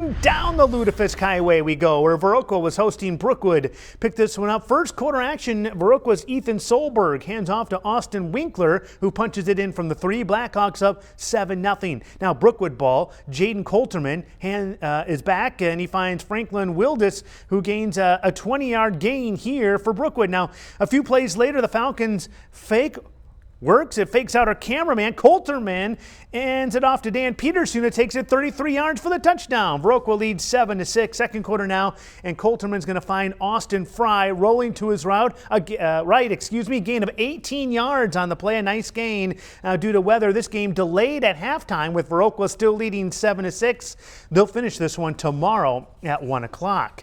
on down the Lutefisk Highway we go, where Viroqua was hosting Brookwood. Picked this one up. First quarter action, Viroqua's Ethan Solberg hands off to Austin Winkler, who punches it in from the 3. Blackhawks up 7-0. Now Brookwood ball, Jaden Coulterman is back, and he finds Franklin Wildis, who gains a 20-yard gain here for Brookwood. Now, a few plays later, the Falcons fake works. It fakes out our cameraman. Coulterman hands it off to Dan Peterson, who takes it 33 yards for the touchdown. Viroqua leads 7-6. Second quarter now, and Coulterman's going to find Austin Fry rolling to his gain of 18 yards on the play. A nice gain due to weather. This game delayed at halftime with Viroqua still leading 7-6. They'll finish this one tomorrow at 1 o'clock.